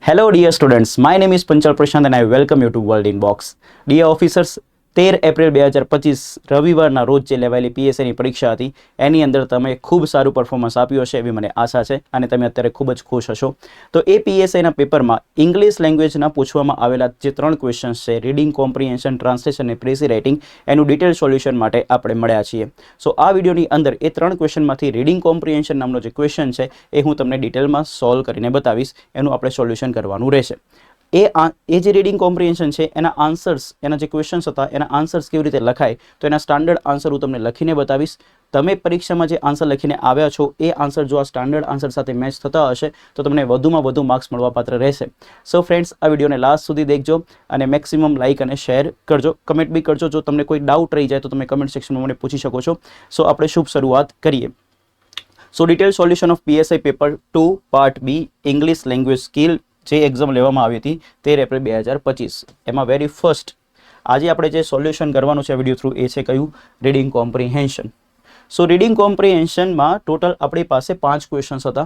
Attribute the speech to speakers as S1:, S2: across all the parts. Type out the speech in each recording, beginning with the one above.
S1: Hello dear students, my name is Panchal Prashant and I welcome you to World in Box. Dear officers, 13 April 2025 રવિવારના રોજ જે લેવાયેલી પીએસઆઈની પરીક્ષા હતી એની અંદર તમે ખૂબ સારું પરફોર્મન્સ આપ્યું હશે એવી મને આશા છે અને તમે અત્યારે ખૂબ જ ખુશ હશો. તો એ પીએસઆઈના પેપરમાં ઇંગ્લિશ લેંગ્વેજના પૂછવામાં આવેલા જે 3 ક્વેશ્ચન્સ છે રીડિંગ, કોમ્પ્રિહેન્શન, ટ્રાન્સલેશન અને પ્રેસી રાઇટિંગ એનું ડિટેલ સોલ્યુશન માટે આપણે મળ્યા છીએ. સો આ વિડીયોની અંદર એ 3 ક્વેશ્ચનમાંથી રીડિંગ કોમ્પ્રિહેન્શન નામનો જે ક્વેશ્ચન છે એ હું તમને ડિટેલમાં સોલ્વ કરીને બતાવીશ. એનું આપણે સોલ્યુશન કરવાનું રહેશે. એ જે રીડિંગ કોમ્પ્રિહેન્શન છે એના આન્સર્સ, એના જે ક્વેશ્ચન્સ હતા એના આન્સર્સ કેવી રીતે લખાય તો એના સ્ટાન્ડર્ડ આન્સર હું તમને લખીને બતાવીશ. તમે પરીક્ષામાં જે આન્સર લખીને આવ્યા છો એ આન્સર જો આ સ્ટાન્ડર્ડ આન્સર સાથે મેચ થતા હશે તો તમને વધુમાં વધુ માર્ક્સ મળવાપાત્ર રહેશે. સો ફ્રેન્ડ્સ, આ વિડીયોને લાસ્ટ સુધી દેખજો અને મેક્સિમમ લાઇક અને શેર કરજો, કમેન્ટ બી કરજો. જો તમને કોઈ ડાઉટ રહી જાય તો તમે કમેન્ટ સેક્શનમાં મને પૂછી શકો છો. સો આપણે શુભ શરૂઆત કરીએ. So detail solution of PSI paper 2 part B English language skill જે એક્ઝામ લેવામાં આવી હતી 13 એપ્રિલ 2025. એમાં વેરી ફર્સ્ટ આજે આપણે જે સોલ્યુશન કરવાનું છે વિડીયો થ્રુ એ છે કયું? Reading comprehension. સો રીડિંગ કોમ્પ્રિહેન્શનમાં ટોટલ આપણી પાસે 5 ક્વેશ્ચન્સ હતા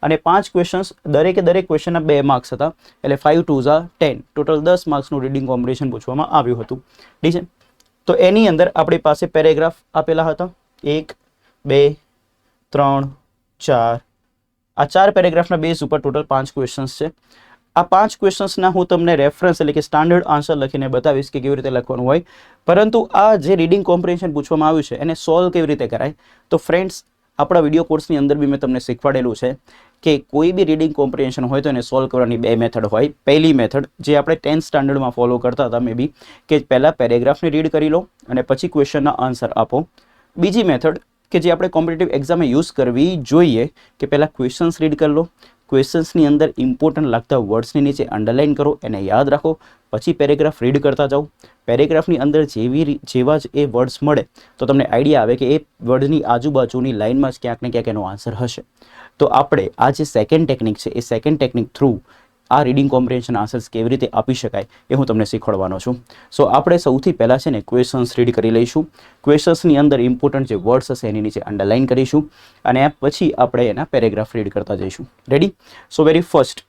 S1: અને 5 ક્વેશ્ચન્સ દરેક ક્વેશ્ચનના 2 માર્ક્સ હતા, એટલે 5 2 10, ટોટલ 10 માર્ક્સનું રીડિંગ કોમ્પ્રિહેન્શન પૂછવામાં આવ્યું હતું. ઠીક છે. તો એની અંદર આપણી પાસે પેરેગ્રાફ આપેલા હતા 1 2 3 4. આ 4 પેરેગ્રાફના બેઝ ઉપર ટોટલ 5 ક્વેશ્ચન્સ છે. આ 5 ક્વેશ્ચન્સના હું તમને રેફરન્સ એટલે કે સ્ટાન્ડર્ડ આન્સર લખીને બતાવીશ કે કેવી રીતે લખવાનું હોય. પરંતુ આ જે રીડિંગ કોમ્પ્રિહેન્શન પૂછવામાં આવ્યું છે એને સોલ્વ કેવી રીતે કરાય તો ફ્રેન્ડ્સ આપણા વિડીયો કોર્સની અંદર બી મેં તમને શીખવાડેલું છે કે કોઈ બી રીડિંગ કોમ્પ્રિહેન્શન હોય તો એને સોલ્વ કરવાની 2 મેથડ હોય. પહેલી મેથડ જે આપણે 10th સ્ટાન્ડર્ડમાં ફોલો કરતા હતા મે બી કે પહેલાં પેરેગ્રાફને રીડ કરી લો અને પછી ક્વેશ્ચનના આન્સર આપો. બીજી મેથડ કે જે આપણે કોમ્પિટિટિવ એક્ઝામે યુઝ કરવી જોઈએ કે પહેલાં ક્વેશ્ચન્સ રીડ કરી લો, ક્વેશ્ચન્સની અંદર ઇમ્પોર્ટન્ટ લાગતા વર્ડ્સની નીચે અંડરલાઇન કરો, એને યાદ રાખો, પછી પેરેગ્રાફ રીડ કરતા જાઓ. પેરેગ્રાફની અંદર જેવા જ એ વર્ડ્સ મળે તો તમને આઈડિયા આવે કે એ વર્ડની આજુબાજુની લાઇનમાં જ ક્યાંક ને ક્યાંક એનો આન્સર હશે. તો આપણે આ જે સેકન્ડ ટેકનિક છે એ સેકન્ડ ટેકનિક થ્રુ આ રીડિંગ કોમ્પ્રિહેન્શન આન્સર્સ કેવી રીતે આપી શકાય એ હું તમને શીખવાડવાનો છું. સો આપણે સૌથી પહેલાં છે ને ક્વેશ્ચન્સ રીડ કરી લઈશું. ક્વેશ્ચન્સની અંદર ઇમ્પોર્ટન્ટ જે વર્ડ્સ હશે એની નીચે અંડરલાઇન કરીશું અને પછી આપણે એના પેરેગ્રાફ રીડ કરતા જઈશું. રેડી? સો વેરી ફર્સ્ટ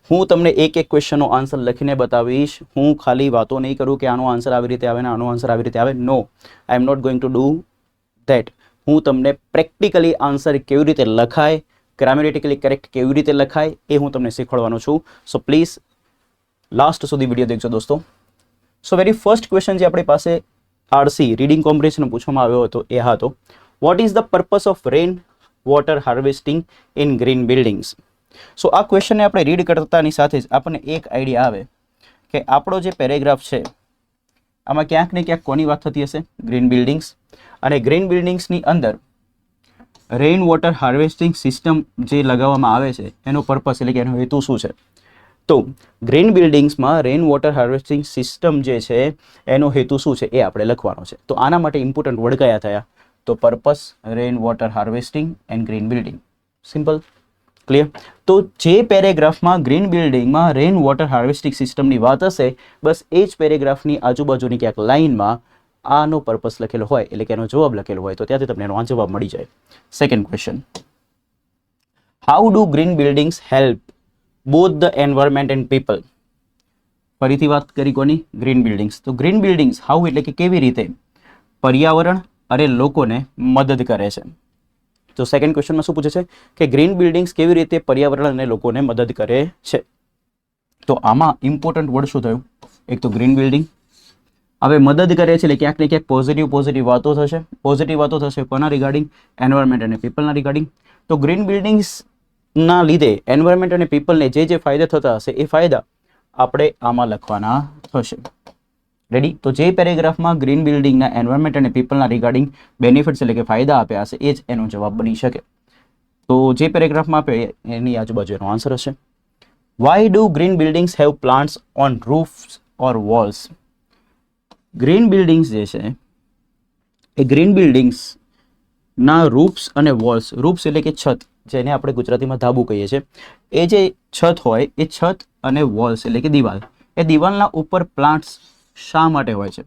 S1: હું તમને એક ક્વેશ્ચનનો આન્સર લખીને બતાવીશ. હું ખાલી વાતો નહીં કરું કે આનો આન્સર આવી રીતે આવે ને આનો આન્સર આવી રીતે આવે. No, I am not going to do that. હું તમને પ્રેક્ટિકલી આન્સર કેવી રીતે લખાય, ગ્રામેટિકલી કરેક્ટ કેવી રીતે લખાય એ હું તમને શીખવાડવાનો છું. સો પ્લીઝ લાસ્ટ સુધી વિડીયો દેખજો દોસ્તો. સો વેરી ફર્સ્ટ ક્વેશ્ચન જે આપણી પાસે આરસી રીડિંગ કોમ્પ્રિહેન્શન પૂછવામાં આવ્યો હતો એ હતો what is the purpose of rain water harvesting in green buildings. So આ ક્વેશ્ચનને આપણે રીડ કરતાની સાથે જ આપણને એક આઈડિયા આવે કે આપણો જે પેરેગ્રાફ છે આમાં ક્યાંક ને ક્યાંક કોની વાત થતી હશે? Green buildings. અને ગ્રીન બિલ્ડિંગ્સની અંદર રેઇન વોટર હાર્વેસ્ટિંગ સિસ્ટમ જે લગાવવામાં આવે છે એનો પર્પસ એટલે કે એનો હેતુ શું છે? તો ગ્રીન બિલ્ડિંગ્સમાં રેઇન વોટર હાર્વેસ્ટિંગ સિસ્ટમ જે છે એનો હેતુ શું છે એ આપણે લખવાનો છે. તો આના માટે ઇમ્પોર્ટન્ટ વર્ડ કયા થયા? તો purpose, rain water harvesting and green building. Simple, clear? તો જે પેરેગ્રાફમાં ગ્રીન બિલ્ડિંગમાં રેઇન વોટર હાર્વેસ્ટિંગ સિસ્ટમની વાત હશે બસ એ જ પેરેગ્રાફની આજુબાજુની ક્યાંક લાઇનમાં આનો પર્પસ લખેલો હોય એટલે કે એનો જવાબ લખેલો હોય તો ત્યાંથી તમને એનો જવાબ મળી જાય. Second question, how do green buildings help both the environment and people. ફરીથી વાત કરી કોની? Green buildings. તો ગ્રીન બિલ્ડિંગ્સ હાઉ એટલે કે કેવી રીતે પર્યાવરણ અને લોકોને મદદ કરે છે. તો સેકન્ડ ક્વેશ્ચનમાં શું પૂછે છે કે ગ્રીન બિલ્ડિંગ્સ કેવી રીતે પર્યાવરણ અને લોકોને મદદ કરે છે. તો આમાં ઇમ્પોર્ટન્ટ વર્ડ શું થયું? એક તો ગ્રીન બિલ્ડિંગ. હવે મદદ કરે છે એટલે ક્યાંક ને ક્યાંક પોઝિટિવ વાતો થશે. પોઝિટિવ વાતો થશે કોના રિગાર્ડિંગ? એન્વાયરમેન્ટ અને પીપલના રિગાર્ડિંગ. તો ગ્રીન બિલ્ડિંગ્સના લીધે એન્વાયરમેન્ટ અને પીપલને જે ફાયદા થતા હશે એ ફાયદા આપણે આમાં લખવાના થશે. રેડી? તો જે પેરેગ્રાફમાં ગ્રીન બિલ્ડિંગના એન્વાયરમેન્ટ અને પીપલના રિગાર્ડિંગ બેનિફિટ્સ એટલે કે ફાયદા આપ્યા હશે એ જ એનો જવાબ બની શકે. તો જે પેરેગ્રાફમાં આપે એની આજુબાજુ એનો આન્સર હશે. Why do green buildings have plants on roofs or walls. Green buildings જે છે એ ગ્રીન બિલ્ડિંગ્સના રૂફ્સ અને વોલ્સ, રૂફ્સ એટલે કે છત, જેને આપણે ગુજરાતીમાં ધાબુ કહીએ છીએ, એ જે છત હોય એ છત અને વોલ્સ એટલે કે દિવાલ, એ દિવાલના ઉપર પ્લાન્ટ્સ શા માટે હોય છે?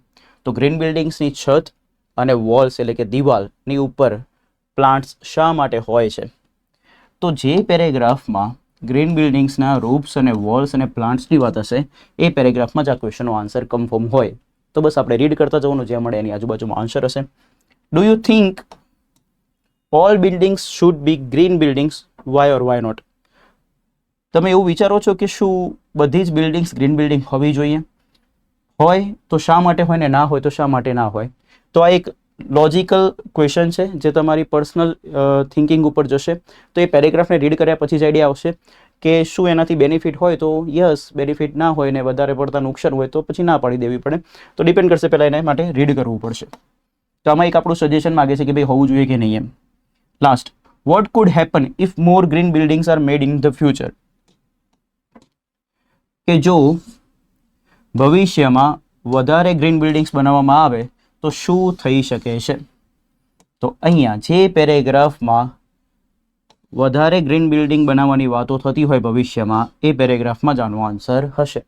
S1: તો ગ્રીન બિલ્ડિંગ્સની છત અને વોલ્સ એટલે કે દિવાલની ઉપર પ્લાન્ટ્સ શા માટે હોય છે? તો જે પેરેગ્રાફમાં ગ્રીન બિલ્ડિંગ્સના રૂફ્સ અને વોલ્સ અને પ્લાન્ટ્સની વાત હશે એ પેરેગ્રાફમાં જ આ ક્વેશ્ચનનો આન્સર કન્ફર્મ હોય તો બસ આપણે રીડ કરતા જવાનું, જ્યાં મળે એની આજુબાજુમાં આન્સર હશે. Do you think all buildings should be green buildings, why or why not? તમે એવું વિચારો છો કે શું બધી જ બિલ્ડિંગ્સ ગ્રીન બિલ્ડિંગ હોવી જોઈએ? હોય તો શા માટે હોય, ને ના હોય તો શા માટે ના હોય? તો આ એક લોજિકલ ક્વેશ્ચન છે જે તમારી પર્સનલ થિંકિંગ ઉપર જશે. તો એ પેરેગ્રાફને રીડ કર્યા પછી જ આઈડિયા આવશે કે શું એનાથી બેનિફિટ હોય તો યસ, બેનિફિટ ના હોય ને વધારે પડતા નુકસાન હોય તો પછી ના પાડી દેવી પડે. તો ડિપેન્ડ કરશે, પહેલાં એના માટે રીડ કરવું પડશે. તો આમાં એક આપણું સજેશન માગે છે કે ભાઈ હોવું જોઈએ કે નહીં એમ. Last, what could happen if more green buildings are made in the future? કે જો ભવિષ્યમાં વધારે ગ્રીન બિલ્ડિંગ્સ બનાવવામાં આવે તો શું થઈ શકે છે? તો અહીંયા જે પેરેગ્રાફમાં વધારે ગ્રીન બિલ્ડિંગ બનાવવાની વાતો થતી હોય ભવિષ્યમાં, એ પેરેગ્રાફમાં જ આનો આન્સર હશે.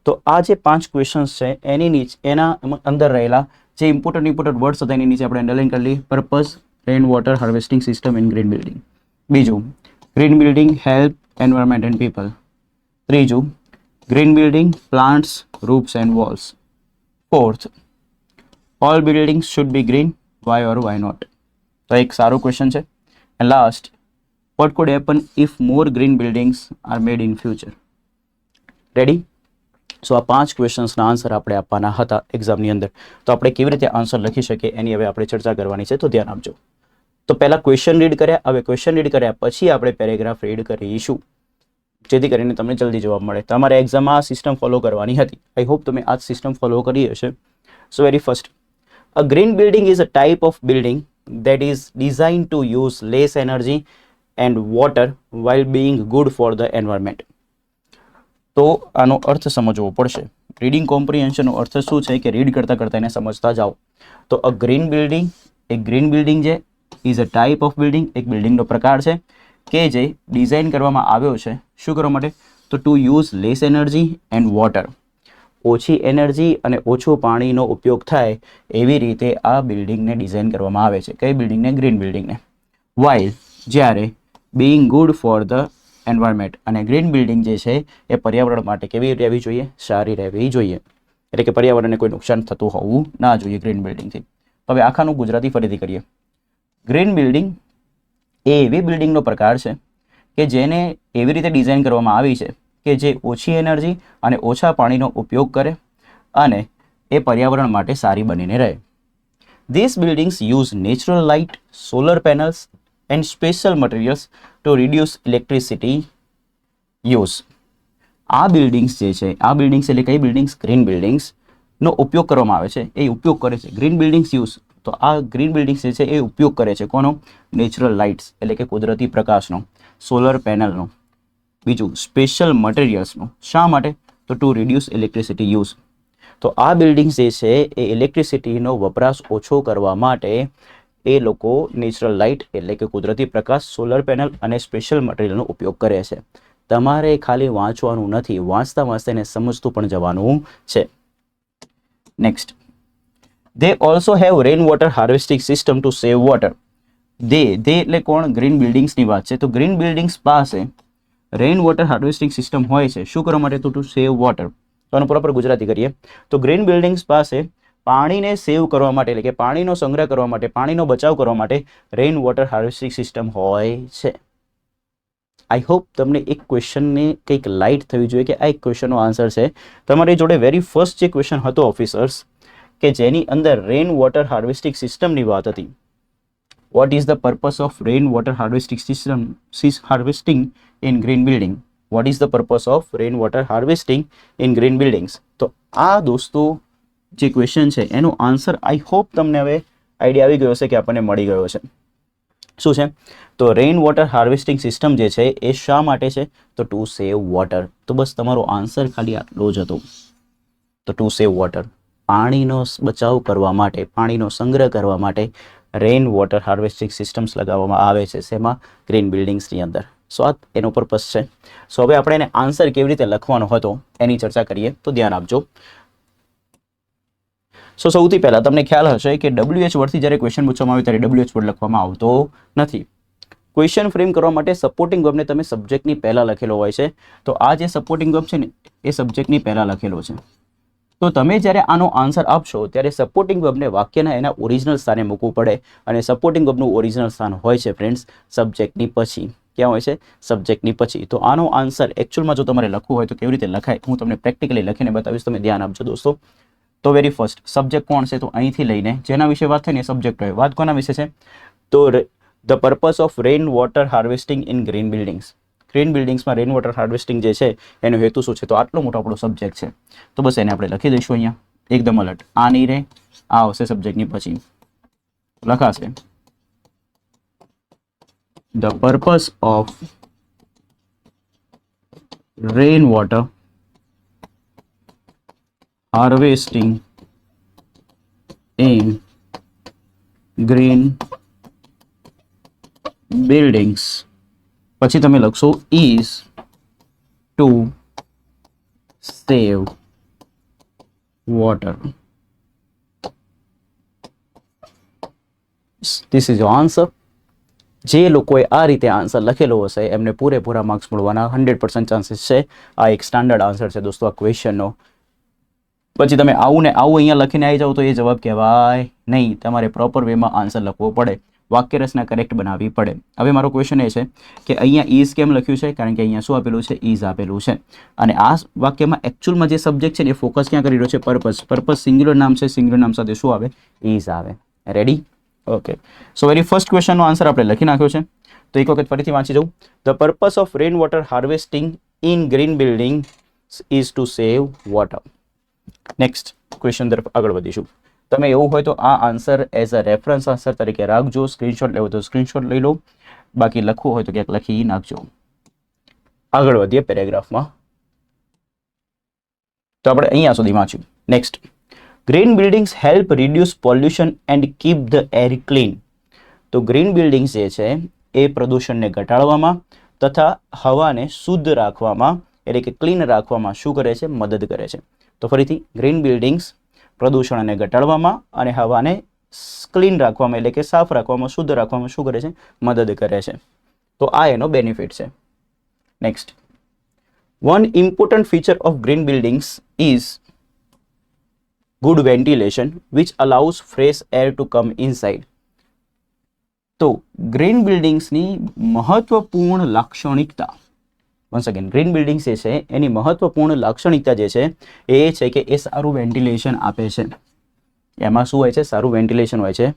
S1: તો આ જે 5 ક્વેશ્ચન્સ છે એની નીચે એના અંદર રહેલા જે ઇમ્પોર્ટન્ટ વર્ડ્સ હતા એની નીચે આપણે અંડરલાઇન કરી લઈએ. Purpose, rain water harvesting system in green building. બીજું, green building help environment and people. ત્રીજું, green building plants roofs and walls. Fourth, all buildings should be green, why or why not? તો એક સારો question છે. And last, what could happen if more green buildings are made in future? Ready? So આ 5 ક્વેશ્ચન્સના answer આપણે આપવાના હતા એક્ઝામની અંદર. તો આપણે કેવી રીતે આન્સર લખી શકીએ એની હવે આપણે ચર્ચા કરવાની છે, તો ધ્યાન આપજો. તો પહેલા ક્વેશ્ચન રીડ કર્યા, હવે ક્વેશ્ચન રીડ કર્યા પછી આપણે પેરેગ્રાફ રીડ કરીશું, જેથી કરીને તમને જલ્દી જવાબ મળે. તમારે એક્ઝામમાં આ સિસ્ટમ ફોલો કરવાની હતી. આઈ હોપ તમે આ સિસ્ટમ ફોલો કરી હશે. સો very first, a green building is a type of building that is designed to use less energy and water while being good for the environment. તો આનો અર્થ સમજવો પડશે. રીડિંગ કોમ્પ્રિહેન્શનનો અર્થ શું છે કે રીડ કરતાં કરતાં એને સમજતા જાઓ. તો અ ગ્રીન બિલ્ડિંગ, એક ગ્રીન બિલ્ડિંગ જે is a type of building, એક બિલ્ડિંગનો પ્રકાર છે કે જે ડિઝાઇન કરવામાં આવ્યો છે શું કરવા માટે? તો to use less energy and water, ઓછી એનર્જી અને ઓછું પાણીનો ઉપયોગ થાય એવી રીતે આ બિલ્ડિંગને ડિઝાઇન કરવામાં આવે છે. કઈ બિલ્ડિંગને? ગ્રીન બિલ્ડિંગને. વાઇલ, જ્યારે Bing good for the environment, અને ગ્રીન બિલ્ડિંગ જે છે એ પર્યાવરણ માટે કેવી રહેવી જોઈએ? સારી રહેવી જોઈએ. એટલે કે પર્યાવરણને કોઈ નુકસાન થતું હોવું ના જોઈએ ગ્રીન બિલ્ડિંગથી. હવે આખાનું ગુજરાતી ફરીથી કરીએ. ગ્રીન બિલ્ડિંગ એ એવી બિલ્ડિંગનો પ્રકાર છે કે જેને એવી રીતે ડિઝાઇન કરવામાં આવી છે કે જે ઓછી એનર્જી અને ઓછા પાણીનો ઉપયોગ કરે અને એ પર્યાવરણ માટે સારી બનીને રહે. This buildings use natural light, solar panels and special materials to reduce electricity use. આ બિલ્ડિંગ્સ જે છે, આ બિલ્ડિંગ્સ એટલે કઈ બિલ્ડિંગ્સ? ગ્રીન બિલ્ડિંગ્સનો ઉપયોગ કરવામાં આવે છે, એ ઉપયોગ કરે છે. ગ્રીન બિલ્ડિંગ્સ યુઝ, તો આ ગ્રીન બિલ્ડિંગ્સ જે છે એ ઉપયોગ કરે છે કોનો? નેચરલ લાઇટ્સ એટલે કે કુદરતી પ્રકાશનો, સોલર પેનલનો, બીજું સ્પેશિયલ મટીરિયલ્સનો. શા માટે? તો ટુ રિડ્યુસ ઇલેક્ટ્રિસિટી યુઝ. તો આ બિલ્ડિંગ્સ જે છે એ ઇલેક્ટ્રિસિટીનો વપરાશ ઓછો કરવા માટે એ લોકો નેચરલ લાઇટ એટલે કે કુદરતી પ્રકાશ, સોલર પેનલ અને સ્પેશિયલ મટીરિયલનો ઉપયોગ કરે છે. તમારે ખાલી વાંચવાનું નથી, વાંચતા વાંચતા એને સમજતું પણ જવાનું છે. Next, they also have rain water harvesting system to save water. they એટલે કોણ? ગ્રીન બિલ્ડિંગ્સની વાત છે. તો ગ્રીન બિલ્ડિંગ્સ પાસે રેઇન વોટર હાર્વેસ્ટિંગ સિસ્ટમ હોય છે. શું કરવા માટે? To save water. તો આનું પ્રોપર ગુજરાતી કરીએ તો ગ્રીન બિલ્ડિંગ્સ પાસે પાણીને સેવ કરવા માટે એટલે કે પાણીનો સંગ્રહ કરવા માટે, પાણીનો બચાવ કરવા માટે રેઇન વોટર હાર્વેસ્ટિંગ સિસ્ટમ હોય છે. આઈ હોપ તમને એક ક્વેશ્ચનને કંઈક લાઇટ થવી જોઈએ કે આ એક ક્વેશ્ચનનો આન્સર છે. તમારી જોડે વેરી ફર્સ્ટ જે ક્વેશ્ચન હતો ઓફિસર્સ કે જેની અંદર રેઇન વોટર હાર્વેસ્ટિંગ સિસ્ટમની વાત હતી. Vote is the purpose of rain water harvesting system harvesting in green building? Vote is the purpose of rain water harvesting in green buildings? તો આ દોસ્તો જે ક્વેશ્ચન છે એનો આન્સર આઈ હોપ તમને હવે આઈડિયા આવી ગયો હશે કે આપણને મળી ગયો છે. શું છે? તો રેઇન વોટર હાર્વેસ્ટિંગ સિસ્ટમ જે છે એ શા માટે છે? તો ટુ સેવ વોટર. તો બસ તમારો આન્સર ખાલી આટલો જ હતો. તો ટુ સેવ વોટર, પાણીનો બચાવ કરવા માટે, પાણીનો સંગ્રહ કરવા માટે રેઇન વોટર હાર્વેસ્ટિંગ સિસ્ટમ્સ લગાવવામાં આવે છે. શેમાં? ગ્રીન બિલ્ડિંગ્સની અંદર. સો આ એનો પર્પસ છે. સો હવે આપણે એને આન્સર કેવી રીતે લખવાનો હતો એની ચર્ચા કરીએ, તો ધ્યાન આપજો. સો સૌથી પહેલાં તમને ખ્યાલ હશે કે WH વર્ડથી જ્યારે ક્વેશ્ચન પૂછવામાં આવે ત્યારે WH વર્ડ લખવામાં આવતો નથી. ક્વેશ્ચન ફ્રેમ કરવા માટે સપોર્ટિંગ વર્બને તમે સબ્જેક્ટની પહેલાં લખેલો હોય છે, તો આ જે સપોર્ટિંગ વર્બ છે ને એ સબ્જેક્ટની પહેલાં લખેલો છે. તો તમે જ્યારે આનો આન્સર આપશો ત્યારે સપોર્ટિંગ વર્બને વાક્યના એના ઓરિજિનલ સ્થાને મૂકવું પડે, અને સપોર્ટિંગ વર્બનું ઓરિજિનલ સ્થાન હોય છે ફ્રેન્ડ્સ સબ્જેક્ટની પછી. ક્યાં હોય છે? સબ્જેક્ટની પછી. તો આનો આન્સર એકચ્યુઅલમાં જો તમારે લખવું હોય તો કેવી રીતે લખાય હું તમને પ્રેક્ટિકલી લખીને બતાવીશ, તમે ધ્યાન આપજો દોસ્તો. તો વેરી ફર્સ્ટ સબ્જેક્ટ કોણ છે? તો અહીંથી લઈને જેના વિશે વાત થાય ને સબ્જેક્ટ હોય. વાત કોના વિશે છે? તો the purpose of rain water harvesting in green buildings. Green બિલ્ડિંગ્સમાં રેઇન વોટર હાર્વેસ્ટિંગ જે છે એનો હેતુ શું છે? તો આટલો મોટો આપણો સબ્જેક્ટ છે, તો બસ એને આપણે લખી દઈશું અહીંયા એકદમ અલર્ટ. આ નહીં રે, આ આવશે સબ્જેક્ટની પછી, લખાશે the purpose of rain water harvesting in green buildings. પછી તમે લખશો is to save water. This is your answer. જે લોકોએ આ રીતે આન્સર લખેલો હશે એમને પૂરેપૂરા માર્ક્સ મળવાના 100% ચાન્સીસ છે. આ એક સ્ટાન્ડર્ડ આન્સર છે દોસ્તો આ ક્વેશ્ચનનો. પછી તમે આવું ને આવું અહીંયા લખીને આવી જાઓ તો એ જવાબ કહેવાય નહીં. તમારે પ્રોપર વેમાં આન્સર લખવો પડે, વાક્ય રચના કરેક્ટ બનાવવી પડે. હવે મારો ક્વેશ્ચન એ છે કે અહીંયા ઇઝ કેમ લખ્યું છે? કારણ કે અહીંયા શું આપેલું છે? ઇઝ આપેલું છે. અને આ વાક્યમાં એકચ્યુઅલમાં જે સબ્જેક્ટ છે ને એ ફોકસ ક્યાં કરી રહ્યો છે? પર્પઝ. પર્પઝ સિંગ્યુલર નામ છે, સિંગ્યુલર નામ સાથે શું આવે? ઇઝ આવે. Ready? Okay. So very first ક્વેશ્ચનનો આન્સર આપણે લખી નાખ્યો છે. તો એક વખત ફરીથી વાંચી જાઉં. The purpose of rain water harvesting in green building is to save water. Next question તરફ આગળ વધીશું. તમે એવું હોય તો આ answer as a reference answer તરીકે રાખજો. સ્ક્રીનશોટ લેવો તો સ્ક્રીનશોટ લઈ લો, બાકી લખવું હોય તો ક્યાંક લખી નાખજો. આગળ વધીએ પેરેગ્રાફમાં. તો આપણે અહીંયા સુધી વાંચ્યું. Next, green buildings help reduce pollution and keep the air clean. તો ગ્રીન બિલ્ડિંગ્સ જે છે એ પ્રદૂષણને ઘટાડવામાં તથા હવાને શુદ્ધ રાખવામાં એટલે કે ક્લીન રાખવામાં શું કરે છે? મદદ કરે છે. તો ફરીથી, ગ્રીન બિલ્ડિંગ્સ પ્રદૂષણને ઘટાડવામાં અને હવાને ક્લીન રાખવામાં એટલે કે સાફ રાખવામાં, શુદ્ધ રાખવામાં શું કરે છે? મદદ કરે છે. તો આ એનો બેનિફિટ છે. Next, one important feature of green buildings is good ventilation which allows fresh air to come inside. તો ગ્રીન બિલ્ડિંગ્સની મહત્વપૂર્ણ લાક્ષણિકતા, વન્સ અગેન, ગ્રીન બિલ્ડિંગ્સ જે છે એની મહત્વપૂર્ણ લાક્ષણિકતા જે છે એ છે કે એ સારું વેન્ટિલેશન આપે છે. એમાં શું હોય છે? સારું વેન્ટિલેશન હોય છે.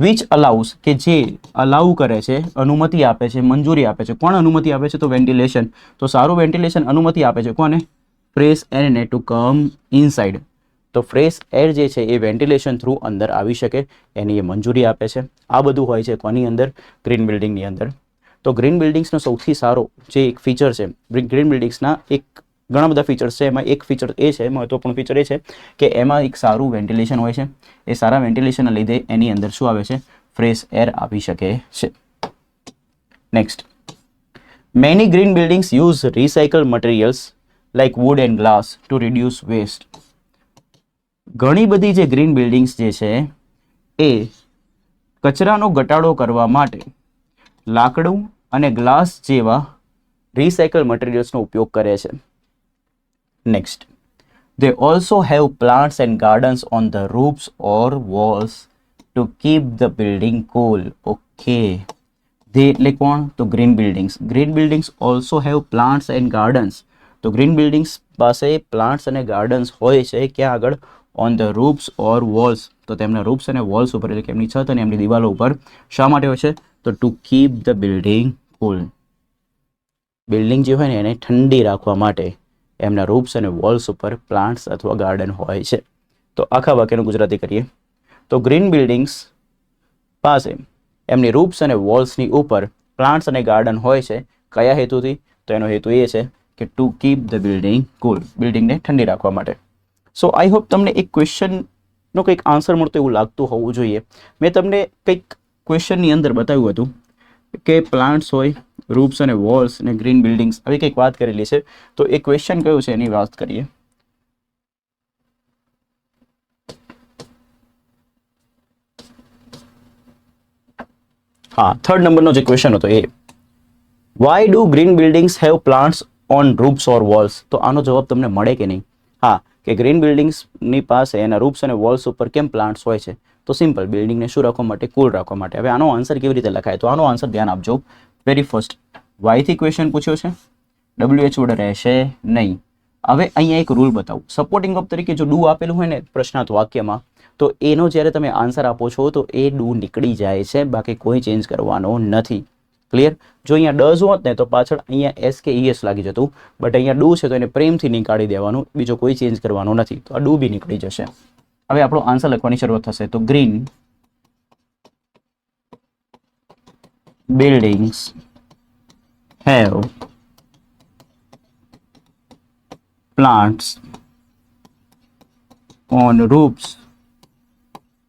S1: વિચ અલાઉઝ, કે જે અલાઉ કરે છે, અનુમતિ આપે છે, મંજૂરી આપે છે. કોણ અનુમતિ આપે છે? તો વેન્ટિલેશન. તો સારું વેન્ટિલેશન અનુમતિ આપે છે કોને? ફ્રેશ એરને ટુ કમ ઇનસાઇડ. તો ફ્રેશ એર જે છે એ વેન્ટિલેશન થ્રુ અંદર આવી શકે એની એ મંજૂરી આપે છે. આ બધું હોય છે કોની અંદર? ગ્રીન બિલ્ડિંગની અંદર. તો ગ્રીન બિલ્ડિંગ્સનો સૌથી સારો જે એક ફીચર છે, ગ્રીન બિલ્ડિંગ્સના એક ઘણા બધા ફીચર્સ છે, એમાં એક ફીચર એ છે, મહત્વપૂર્ણ ફીચર એ છે કે એમાં એક સારું વેન્ટિલેશન હોય છે. એ સારા વેન્ટિલેશનના લીધે એની અંદર શું આવે છે? ફ્રેશ એર આવી શકે છે. Next, many green buildings use recycle materials like wood and glass to reduce waste. ઘણી બધી જે ગ્રીન બિલ્ડિંગ્સ જે છે એ કચરાનો ઘટાડો કરવા માટે લાકડું અને ગ્લાસ જેવા રિસાયકલ મટીરિયલ્સનો ઉપયોગ કરે છે. Next, they also have plants and gardens on the roofs or walls to keep the building cool. Okay, they એટલે કોણ? તો green buildings. Green buildings also have plants and gardens. તો ગ્રીન બિલ્ડિંગ્સ પાસે plants અને gardens હોય છે ક્યાં આગળ? On the roofs or walls. તો તેમના રૂફ્સ અને વોલ્સ ઉપર એટલે કે એમની છત અને એમની દિવાલો ઉપર શા માટે હોય છે? તો two keep the building cool. Building જે હોય ને એને ઠંડી રાખવા માટે એમના રૂફ્સ અને વોલ્સ ઉપર પ્લાન્ટ્સ અથવા ગાર્ડન હોય છે. તો આખા વાક્યનું ગુજરાતી કરીએ તો ગ્રીન બિલ્ડિંગ્સ પાસે એમની રૂફ્સ અને વોલ્સની ઉપર પ્લાન્ટ્સ અને ગાર્ડન હોય છે. કયા હેતુથી? તો એનો હેતુ એ છે કે ટુ કીપ ધ બિલ્ડિંગ કુલ, બિલ્ડિંગને ઠંડી રાખવા માટે. સો આઈ હોપ તમને એક ક્વેશ્ચનનો કંઈક આન્સર મળતો એવું લાગતું હોવું જોઈએ. મેં તમને કંઈક ક્વેશ્ચનની અંદર બતાવ્યું હતું કે પ્લાન્ટ્સ હોય, રૂફ્સ અને વોલ્સ અને ગ્રીન બિલ્ડિંગ્સ આવી કંઈક વાત કરેલી છે. તો એ ક્વેશ્ચન કયું છે એની વાત કરીએ. હા, 3rd નંબરનો જે ક્વેશ્ચન હતો એ, why do green buildings have plants on roofs or walls? તો આનો જવાબ તમને મળે કે નહીં? હા, કે ગ્રીન બિલ્ડિંગ્સની પાસે એના રૂફ્સ અને વોલ્સ ઉપર કેમ પ્લાન્ટ્સ હોય છે? તો સિમ્પલ, બિલ્ડિંગને શું રાખવા માટે? કુલ રાખવા માટે. હવે આનો આન્સર કેવી રીતે લખાય? તો આનો આન્સર ધ્યાન આપજો. વેરી ફર્સ્ટ, વાયથી ક્વેશ્ચન પૂછ્યો છે, WH વડે રહેશે નહીં. હવે અહીંયા એક રૂલ બતાવું. સપોર્ટિંગ વર્બ તરીકે જો ડુ આપેલું હોય ને પ્રશ્નાર્થ વાક્યમાં, તો એનો જ્યારે તમે આન્સર આપો છો તો એ ડુ નીકળી જાય છે, બાકી કોઈ ચેન્જ કરવાનો નથી. ક્લિયર? જો અહીંયા ડઝ હોત ને તો પાછળ અહીંયા એસ કે ES લાગી જતું, બટ અહીંયા ડુ છે તો એને પ્રેમથી નીકાળી દેવાનું, બીજો કોઈ ચેન્જ કરવાનો નથી. તો આ ડુ બી નીકળી જશે. હવે આપણો આન્સર લખવાની શરૂઆત થશે. તો green buildings have plants on roofs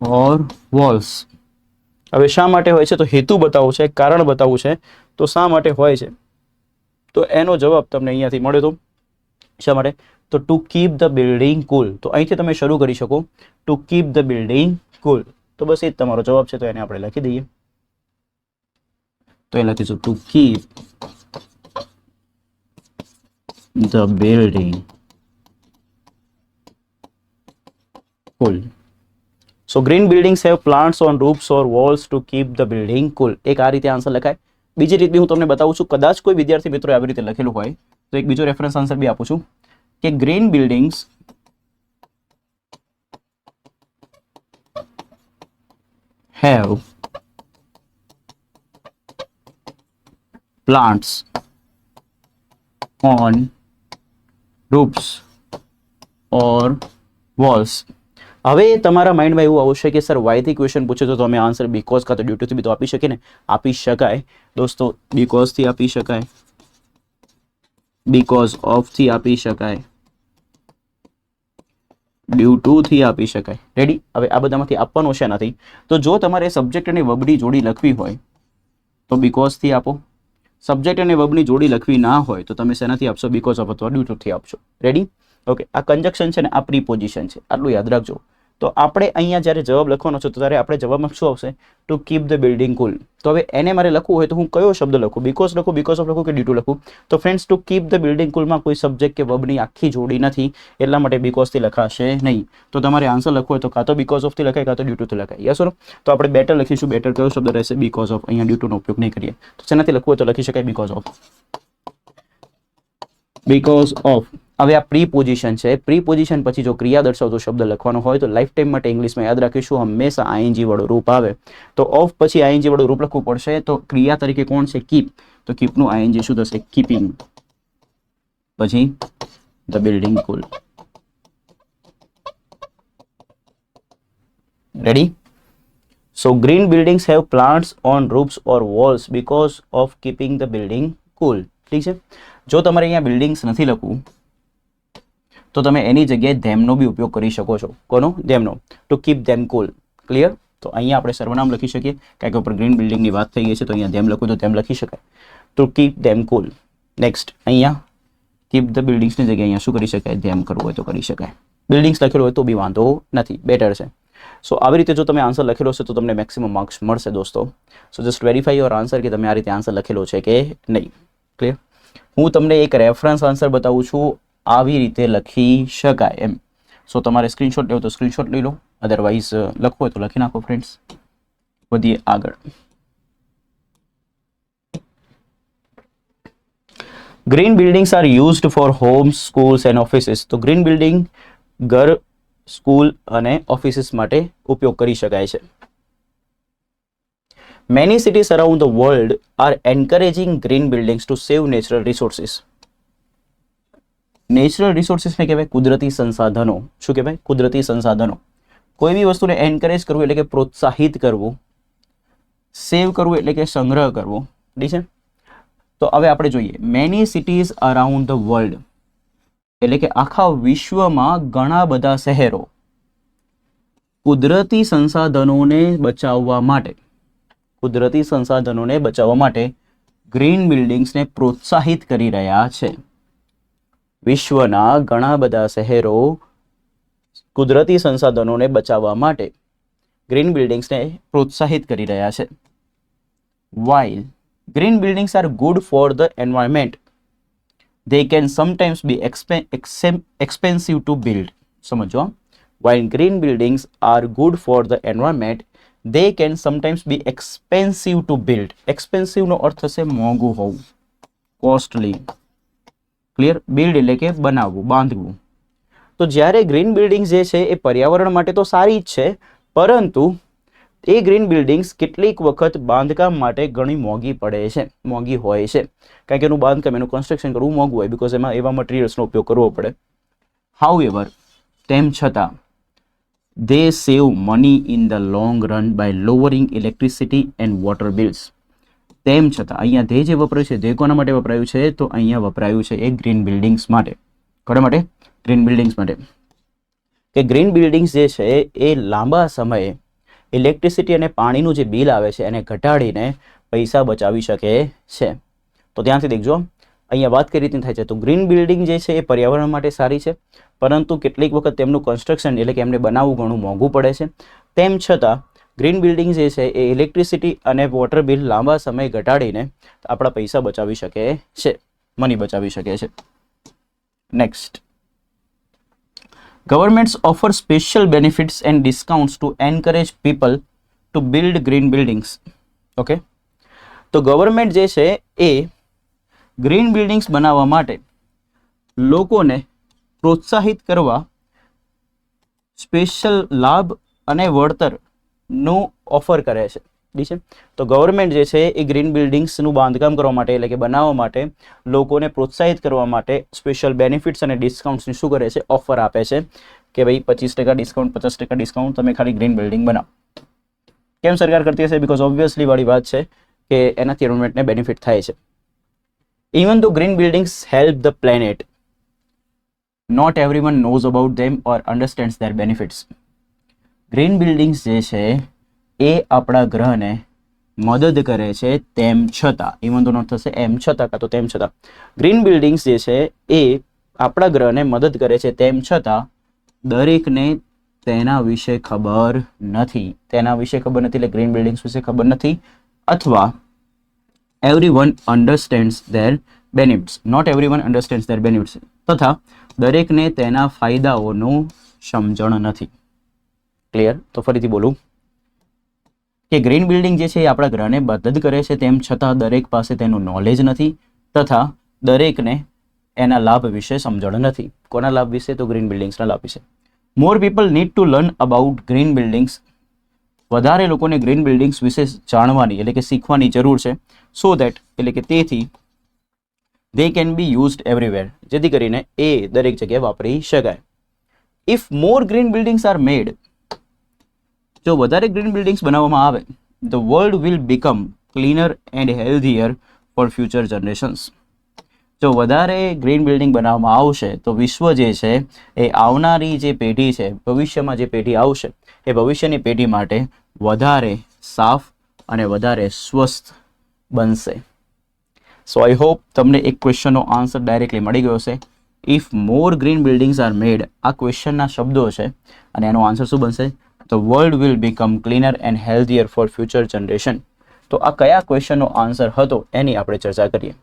S1: or walls. હવે શા માટે હોય છે? તો હેતુ બતાવવું છે, કારણ બતાવવું છે. તો શા માટે હોય છે? તો એનો જવાબ તમને અહીંયાથી મળ્યો. તો શા માટે? તો ટુ કીપ ધ બિલ્ડિંગ કુલ. તો અહીંથી તમે શરૂ કરી શકો, ટુ કીપ ધ બિલ્ડિંગ કુલ. તો બસ એ જ તમારો જવાબ છે. તો એને આપણે લખી દઈએ. તો એ લખીશું two keep the building cool. So green buildings have plants on roofs or walls to keep the building cool. એક આ રીતે આન્સર લખાય. બીજી રીત બી હું તમને બતાવું છું. કદાચ કોઈ વિદ્યાર્થી મિત્રો આવી રીતે લખેલું હોય તો એક બીજો રેફરન્સ આન્સર બી આપું છું કે green buildings have plants on roofs or walls. હવે તમારા માઇન્ડમાં એવું આવશે કે સર વાયથી ક્વેશ્ચન પૂછે તો તમે આન્સર બીકોઝ કાં તો ડ્યુ ટુથી બી તો આપી શકીએ ને. આપી શકાય દોસ્તો, બીકોઝથી આપી શકાય, બીકોઝ ઓફથી આપી શકાય, ડ્યુ ટુથી આપી શકાય. રેડી? હવે આ બધામાંથી આપવાનું છે નથી. તો જો તમારે સબ્જેક્ટ અને વર્બની જોડી લખવી હોય તો બીકોઝથી આપો. સબ્જેક્ટ અને વર્બની જોડી લખવી ના હોય તો તમે શેનાથી આપશો? બીકોઝ ઓફ અથવા ડ્યુ ટુથી આપશો. રેડી? ઓકે, આ કન્જક્શન છે ને આ પ્રીપોઝિશન છે, આટલું યાદ રાખજો. તો આપણે અહીંયા જ્યારે જવાબ લખવાનો છે તો ત્યારે આપણે જવાબમાં શું આવશે? ટુ કીપ ધ બિલ્ડિંગ કુલ. તો હવે એને મારે લખવું હોય તો હું કયો શબ્દ લખું? બીકોઝ લખું, બીકોઝ ઓફ લખું કે ડ્યુ ટુ લખું? તો friends, to keep the building કુલમાં કોઈ સબ્જેક્ટ કે વર્બની આખી જોડી નથી, એટલા માટે બીકોઝથી લખાશે નહીં. તો તમારે આન્સર લખવો હોય તો કાં તો બીકોઝ ઓફથી લખાય કાં તો ડ્યુ ટુથી લખાય. Yes or? તો આપણે બેટર લખીશું. બેટર કયો શબ્દ રહેશે? Because of. અહીંયા ડ્યુ ટુનો ઉપયોગ નહીં કરીએ. તો શેનાથી લખવું હોય તો લખી શકાય બીકોઝ ઓફ. Because of. હવે આ પ્રીપોઝિશન છે. પ્રીપોઝિશન પછી જો ક્રિયા દર્શાવતો શબ્દ લખવાનો હોય તો લાઈફ ટાઈમ માટે ઇંગ્લિશમાં યાદ રાખીશું, હંમેશા ING વાળું રૂપ આવે. તો ઓફ પછી ING વાળું રૂપ લખવું પડશે. તો ક્રિયા તરીકે કોણ છે? કીપ. તો કીપનું ING શું થશે? કીપિંગ. પછી the building cool. Ready? So green buildings have plants on roofs or walls because of keeping the building cool. ઠીક છે? જો તમારે અહીંયા બિલ્ડિંગ્સ નથી લખવું તો તમે એની જગ્યાએ ધેમનો બી ઉપયોગ કરી શકો છો. કોનો? ધેમનો. To keep them cool. Clear? તો અહીંયા આપણે સર્વનામ લખી શકીએ, કારણ કે ઉપર ગ્રીન બિલ્ડિંગની વાત થઈ ગઈ છે તો અહીંયા ધેમ લખવું તો ધેમ લખી શકાય. ટુ કીપ ધેમ કુલ. નેક્સ્ટ, અહીંયા કીપ ધ બિલ્ડિંગ્સની જગ્યાએ અહીંયા શું કરી શકાય? ધેમ કરવું હોય તો કરી શકાય. બિલ્ડિંગ્સ લખેલું હોય તો બી વાંધો નથી, બેટર છે. સો આવી રીતે જો તમે આન્સર લખેલો છે તો તમને મેક્સિમમ માર્ક્સ મળશે દોસ્તો. સો જસ્ટ વેરીફાઈ યોર આન્સર કે તમે આ રીતે આન્સર લખેલો છે કે નહીં. ક્લિયર? હું તમને એક રેફરન્સ આન્સર બતાવું છું, આવી રીતે લખી શકાય એમ. સો તમારે સ્ક્રીનશોટ લેવો તો સ્ક્રીનશોટ લઈ લો, અધરવાઇઝ લખવું હોય તો લખી નાખો. ફ્રેન્ડ્સ, વધીએ આગળ. Green buildings are used for homes, schools and offices. તો ગ્રીન બિલ્ડિંગ ઘર, સ્કૂલ અને ઓફિસીસ માટે ઉપયોગ કરી શકાય છે. Many cities around the world are encouraging green buildings to save natural resources. Natural રિસોર્સિસને કહેવાય કુદરતી સંસાધનો. શું કહેવાય? કુદરતી સંસાધનો. કોઈ બી વસ્તુને એન્કરેજ કરવું એટલે કે પ્રોત્સાહિત કરવું, સેવ કરવું એટલે કે સંગ્રહ કરવો. ઠીક છે? તો હવે આપણે જોઈએ, many cities around the world એટલે કે આખા વિશ્વમાં ઘણા બધા શહેરો કુદરતી સંસાધનોને બચાવવા માટે ગ્રીન બિલ્ડિંગ્સને પ્રોત્સાહિત કરી રહ્યા છે. વિશ્વના ઘણા બધા શહેરો કુદરતી સંસાધનોને બચાવવા માટે ગ્રીન બિલ્ડિંગ્સને પ્રોત્સાહિત કરી રહ્યા છે. while green buildings are good for the environment, they can sometimes be expensive to build. સમજો, while green buildings are good for the environment, they can sometimes be expensive to build. expensive નો અર્થ થશે મોંઘું હોવું, costly. Clear? Build એટલે કે બનાવવું, બાંધવું. તો જ્યારે green building જે છે એ પર્યાવરણ માટે તો સારી જ છે, પરંતુ એ ગ્રીન બિલ્ડિંગ્સ કેટલીક વખત બાંધકામ માટે ઘણી મોંઘી પડે છે, મોંઘી હોય છે, કારણ કે એનું બાંધકામ, એનું કન્સ્ટ્રક્શન કરવું મોંઘું હોય, બિકોઝ એમાં એવા મટીરિયલ્સનો ઉપયોગ કરવો પડે. હાઉએવર, તેમ છતાં, they save money in the long run by lowering electricity and water bills. તેમ છતાં અહીંયા તે જે વપરાયું છે, તે કોના માટે વપરાયું છે? તો અહીંયા વપરાયું છે એ ગ્રીન બિલ્ડિંગ્સ માટે. કોના માટે? ગ્રીન બિલ્ડિંગ્સ માટે. કે ગ્રીન બિલ્ડિંગ્સ જે છે એ લાંબા સમયે ઇલેક્ટ્રિસિટી અને પાણીનું જે બિલ આવે છે એને ઘટાડીને પૈસા બચાવી શકે છે. તો ત્યાંથી દેખજો, અહીંયા વાત કઈ રીતની થાય છે. તો ગ્રીન બિલ્ડિંગ જે છે એ પર્યાવરણ માટે સારી છે, પરંતુ કેટલીક વખત તેમનું કન્સ્ટ્રક્શન એટલે કે એમને બનાવવું ઘણું મોંઘું પડે છે. તેમ છતાં ગ્રીન બિલ્ડિંગ જે છે એ ઇલેક્ટ્રિસિટી અને વોટર બિલ લાંબા સમય ઘટાડીને આપણા પૈસા બચાવી શકે છે, મની બચાવી શકે છે. Next, governments offer special benefits and discounts to encourage people to build green buildings. Okay, તો ગવર્મેન્ટ જે છે એ ગ્રીન બિલ્ડિંગ્સ બનાવવા માટે લોકોને પ્રોત્સાહિત કરવા સ્પેશિયલ લાભ અને વળતરનું ઓફર કરે છે. ઠીક છે? તો ગવર્મેન્ટ જે છે એ ગ્રીન બિલ્ડિંગ્સનું બાંધકામ કરવા માટે એટલે કે બનાવવા માટે લોકોને પ્રોત્સાહિત કરવા માટે સ્પેશિયલ બેનિફિટ્સ અને ડિસ્કાઉન્ટ્સની શું કરે છે? ઓફર આપે છે કે ભાઈ 25% ડિસ્કાઉન્ટ, 50% ડિસ્કાઉન્ટ, તમે ખાલી ગ્રીન બિલ્ડિંગ બનાવો. કેમ સરકાર કરતી હશે? બિકોઝ ઓબ્વિયસલી વાળી વાત છે કે એનાથી એન્વાયરમેન્ટને બેનિફિટ થાય છે. ઇવન ધો green buildings help the planet, not everyone knows about them or understands their benefits. Green buildings જે છે એ આપણા ગ્રહને મદદ કરે છે, તેમ છતાં, ઇવન તો નોટ થશે એમ છતાં, કાં તો તેમ છતાં, ગ્રીન બિલ્ડિંગ્સ જે છે એ આપણા ગ્રહને મદદ કરે છે, તેમ છતાં દરેકને તેના વિશે ખબર નથી. તેના વિશે ખબર નથી એટલે ગ્રીન બિલ્ડિંગ્સ વિશે ખબર નથી, અથવા everyone understands their benefits, not everyone understands their benefits, તથા દરેકને તેના ફાયદાઓનું સમજણ નથી. ક્લિયર? તો ફરીથી બોલું કે ગ્રીન બિલ્ડિંગ જે છે એ આપણા ગ્રહને મદદ કરે છે, તેમ છતાં દરેક પાસે તેનું નોલેજ નથી, તથા દરેકને એના લાભ વિશે સમજણ નથી. કોના લાભ વિશે? તો ગ્રીન બિલ્ડિંગ્સના લાભ વિશે. More people need to learn about green buildings. વધારે લોકોને ગ્રીન બિલ્ડિંગ્સ વિશે જાણવાની એટલે કે શીખવાની જરૂર છે. સો દેટ એટલે કે તેથી they can be used everywhere, જેથી કરીને એ દરેક જગ્યાએ વાપરી શકાય. If more green buildings are made, જો વધારે ગ્રીન બિલ્ડિંગ્સ બનાવવામાં આવે, the world will become cleaner and healthier for future generations. જો વધારે ગ્રીન બિલ્ડિંગ બનાવવામાં આવશે તો વિશ્વ જે છે એ આવનારી જે પેઢી છે, ભવિષ્યમાં જે પેઢી આવશે એ ભવિષ્યની પેઢી માટે વધારે સાફ અને વધારે સ્વસ્થ બનશે. સો આઈ હોપ તમને એક ક્વેશ્ચનનો આન્સર ડાયરેક્ટલી મળી ગયો છે. If more green buildings are મેડ, આ ક્વેશ્ચનના શબ્દો છે અને એનો આન્સર શું બનશે? The world will become cleaner and healthier four future generation. તો આ કયા ક્વેશ્ચનનો આન્સર હતો એની આપણે ચર્ચા કરીએ.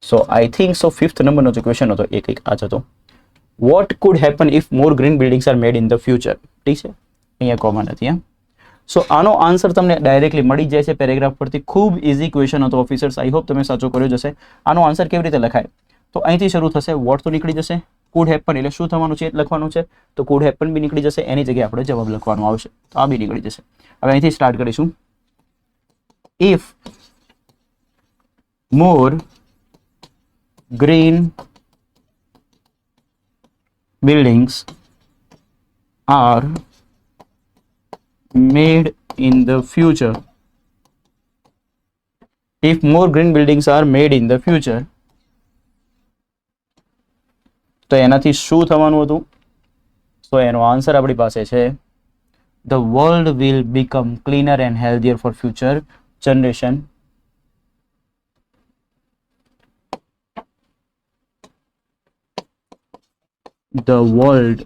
S1: સો આઈ થિંક સો 5th નંબરનો જે ક્વેશ્ચન હતો એ કંઈક આ જ હતો. Vote could happen if more green buildings are made in the future. ઠીક છે, અહીંયા કોમન હતી. સો આનો આન્સર તમને ડાયરેક્ટલી મળી જાય છે પેરેગ્રાફ પરથી. ખૂબ ઇઝી ક્વેશ્ચન હતો ઓફિસર્સ. આઈ હોપ તમે સાચો કર્યો જશે. આનો આન્સર કેવી રીતે લખાય? તો અહીંથી શરૂ થશે, વોટ તો નીકળી જશે, કુડ હેપન એટલે શું થવાનું છે લખવાનું છે, તો કુડ હેપન બી નીકળી જશે, એની જગ્યાએ આપણે જવાબ લખવાનો આવશે, તો આ બી નીકળી જશે. હવે અહીંથી સ્ટાર્ટ કરીશું. If more green buildings are made in the future, if more green buildings are made in the future, તો એનાથી શું થવાનું હતું? તો એનો આન્સર આપણી પાસે છે the world will become cleaner and healthier for future generation. The world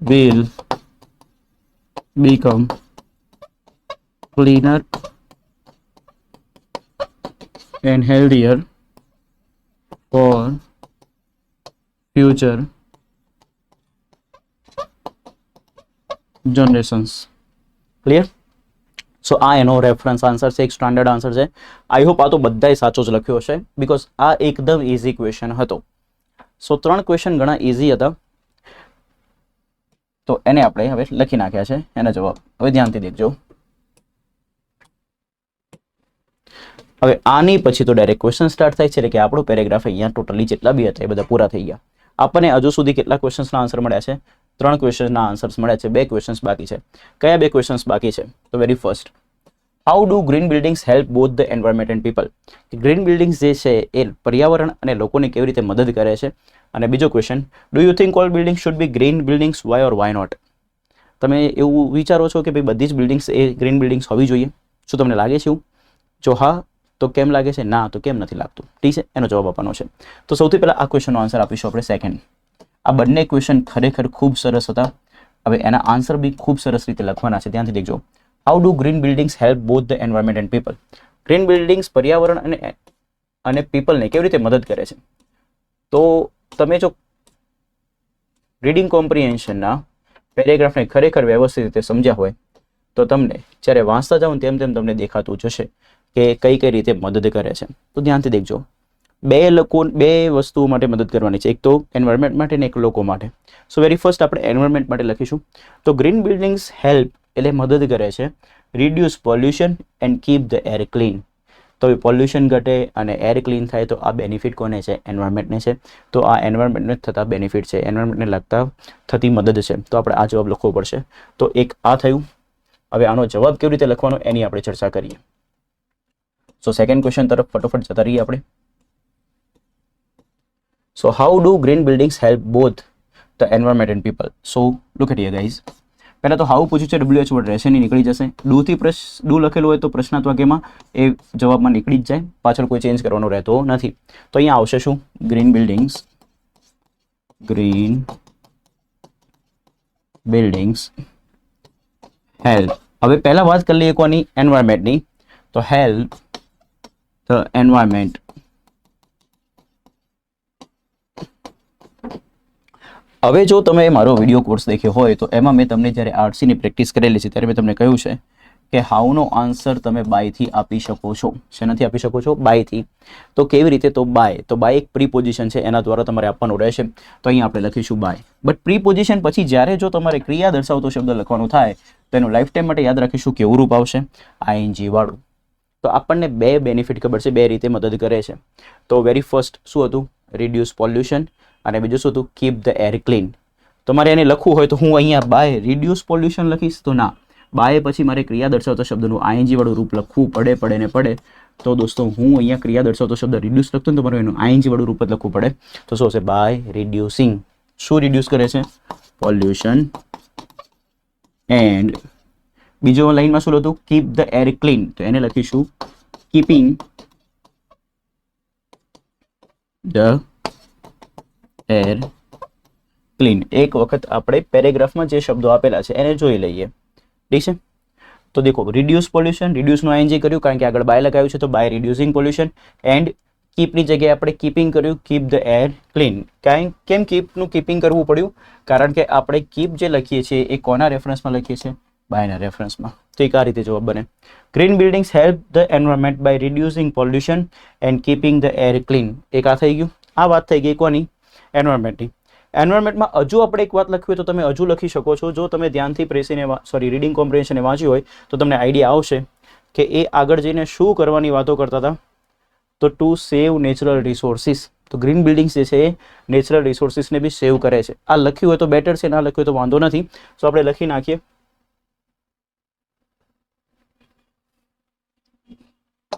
S1: will become cleaner and healthier for future generations. Clear? So આ એનો રેફરન્સ આન્સર છે, એક સ્ટાન્ડર્ડ આન્સર છે. આઈ હોપ આ તો બધાય સાચો જ લખ્યો હશે, બીકોઝ આ એકદમ ઇઝી ક્વેશ્ચન હતો. સો 3 ક્વેશ્ચન ઘણા ઇઝી હતા, તો એને આપણે હવે લખી નાખ્યા છે એના જવાબ. હવે ધ્યાનથી દેખજો. હવે આની પછી તો ડાયરેક્ટ ક્વેશ્ચન સ્ટાર્ટ થાય છે, એટલે કે આપણો પેરેગ્રાફ અહીંયા ટોટલી જેટલા બી હતા એ બધા પૂરા થઈ ગયા. આપણને હજુ સુધી કેટલા ક્વેશ્ચન્સના આન્સર મળ્યા છે? 3 ક્વેશ્ચનના આન્સર્સ મળ્યા છે, 2 ક્વેશ્ચન્સ બાકી છે. કયા 2 ક્વેશ્ચન્સ બાકી છે? તો very first, how do green buildings help both the environment and people? Green buildings જે છે એ પર્યાવરણ અને લોકોને કેવી રીતે મદદ કરે છે? અને બીજો question, do you think all buildings should be green buildings, why or why not? તમે એવું વિચારો છો કે ભાઈ બધી જ બિલ્ડિંગ્સ એ ગ્રીન બિલ્ડિંગ્સ હોવી જોઈએ? શું તમને લાગે છે એવું? જો હા તો કેમ લાગે છે, ના તો કેમ નથી લાગતું? ઠીક છે, એનો જવાબ આપવાનો છે. તો સૌથી પહેલા આ ક્વેશ્ચનનો આન્સર આપીશું આપણે સેકન્ડ. આ બંને ક્વેશ્ચન ખરેખર ખૂબ સરસ હતા. હવે એના આન્સર બી ખૂબ સરસ રીતે લખવાના છે, ધ્યાનથી દેખજો. How do green buildings help both the environment and people? Green buildings પર્યાવરણ અને પીપલને કેવી રીતે મદદ કરે છે? તો તમે જો રીડિંગ કોમ્પ્રિહેન્શનના પેરેગ્રાફને ખરેખર વ્યવસ્થિત રીતે સમજ્યા હોય તો તમને જ્યારે વાંચતા જાઓ તેમ તેમ તમને દેખાતું જશે કે કઈ કઈ રીતે મદદ કરે છે. તો ધ્યાનથી દેખજો. બે વસ્તુઓ માટે મદદ કરવાની છે, એક તો એન્વાયરમેન્ટ માટે અને એક લોકો માટે. સો વેરી ફર્સ્ટ આપણે એન્વાયરમેન્ટ માટે લખીશું. તો ગ્રીન બિલ્ડિંગ્સ હેલ્પ એટલે મદદ કરે છે reduce pollution and keep the air clean. તો પોલ્યુશન ઘટે અને એર ક્લીન થાય તો આ બેનિફિટ કોને છે? એન્વાયરમેન્ટને છે. તો આ એન્વાયરમેન્ટને થતા બેનિફિટ છે, એન્વાયરમેન્ટને લગતા થતી મદદ છે. તો આપણે આ જવાબ લખવો પડશે. તો એક આ થયું. હવે આનો જવાબ કેવી રીતે લખવાનો એની આપણે ચર્ચા કરીએ. સો સેકન્ડ ક્વેશ્ચન તરફ ફટોફટ જતા રહીએ આપણે. So how do green buildings help both the environment and people? So look at here guys. પહેલા તો હાઉ પૂછ્યું છે, WH વર્ડ રહેશે નહીં, નીકળી જશે. ડુ લખેલું હોય તો પ્રશ્નાત્મક એમાં એ જવાબમાં નીકળી જ જાય, પાછળ કોઈ ચેન્જ કરવાનો રહેતો નથી. તો અહીંયા આવશે શું? Green buildings help. હવે પહેલા વાત કરી લઈએ કોની? એન્વાયરમેન્ટની. તો હેલ્પ ધ એન્વાયરમેન્ટ. હવે જો તમે મારો વિડીયો કોર્સ દેખ્યો હોય તો એમાં મેં તમને જ્યારે આરસીની પ્રેક્ટિસ કરેલી છે ત્યારે મેં તમને કહ્યું છે કે હાઉનો આન્સર તમે બાયથી આપી શકો છો. શેનાથી આપી શકો છો? બાયથી. તો કેવી રીતે? તો બાય. તો બાય એક પ્રીપોઝિશન છે, એના દ્વારા તમારે આપવાનું રહેશે. તો અહીંયા આપણે લખીશું બાય. બટ પ્રીપોઝિશન પછી જ્યારે જો તમારે ક્રિયા દર્શાવતો શબ્દ લખવાનું થાય તો એનું લાઈફ ટાઈમ માટે યાદ રાખીશું કેવું રૂપ આવશે? આઈએનજી વાળું. તો આપણને 2 બેનિફિટ ખબર છે, 2 રીતે મદદ કરે છે. તો વેરી ફર્સ્ટ શું હતું? રિડ્યુસ પોલ્યુશન, અને બીજું શું હતું? Keep the air clean. તો મારે એને લખવું હોય તો હું અહીંયા બાય રિડ્યુસ પોલ્યુશન લખીશ? તો ના, બાય પછી મારે ક્રિયા દર્શાવતો શબ્દનું આઈએનજી વાળું રૂપ લખવું પડે. તો દોસ્તો હું અહીંયા ક્રિયા દર્શાવતો શબ્દ રિડ્યુસ લખતો ને તો મારે એનું આઈએનજી વાળું રૂપ જ લખવું પડે. તો શું હશે? By reducing. શું રિડ્યુસ કરે છે? પોલ્યુશન. એન્ડ બીજો લાઈનમાં શું લખતું? Keep the air clean. તો એને લખીશું કીપિંગ ધ એર ક્લીન. એક વખત આપણે પેરેગ્રાફમાં જે શબ્દો આપેલા છે એને જોઈ લઈએ. ઠીક છે? તો દેખો, રિડ્યુસ પોલ્યુશન, રિડ્યુસનું આઈએનજી કર્યું કારણ કે આગળ બાય લગાવ્યું છે, તો બાય રિડ્યુસિંગ પોલ્યુશન. એન્ડ કીપની જગ્યાએ આપણે કીપિંગ કર્યું, કીપ ધ એર ક્લીન. કેમ કીપનું કીપિંગ કરવું પડ્યું? કારણ કે આપણે કીપ જે લખીએ છીએ એ કોના રેફરન્સમાં લખીએ છીએ? બાયના રેફરન્સમાં. તો એક આ રીતે જવાબ બને. Green buildings help the environment by reducing pollution and keeping the air clean. એક આ થઈ ગયું. આ વાત થઈ ગઈ કોની? એન્વાયરમેન્ટની. એન્વાયરમેન્ટમાં હજુ આપણે એક વાત લખવી હોય તો તમે હજુ લખી શકો છો. જો તમે ધ્યાનથી રીડિંગ કોમ્પ્રિહેન્શનને વાંચ્યું હોય તો તમને આઈડિયા આવશે કે એ આગળ જઈને શું કરવાની વાતો કરતા હતા. તો ટુ સેવ નેચરલ રિસોર્સિસ. તો ગ્રીન બિલ્ડિંગ્સ જે છે એ નેચરલ રિસોર્સિસને બી સેવ કરે છે. આ લખ્યું હોય તો બેટર છે, ના લખ્યું હોય તો વાંધો નથી. તો આપણે લખી નાખીએ.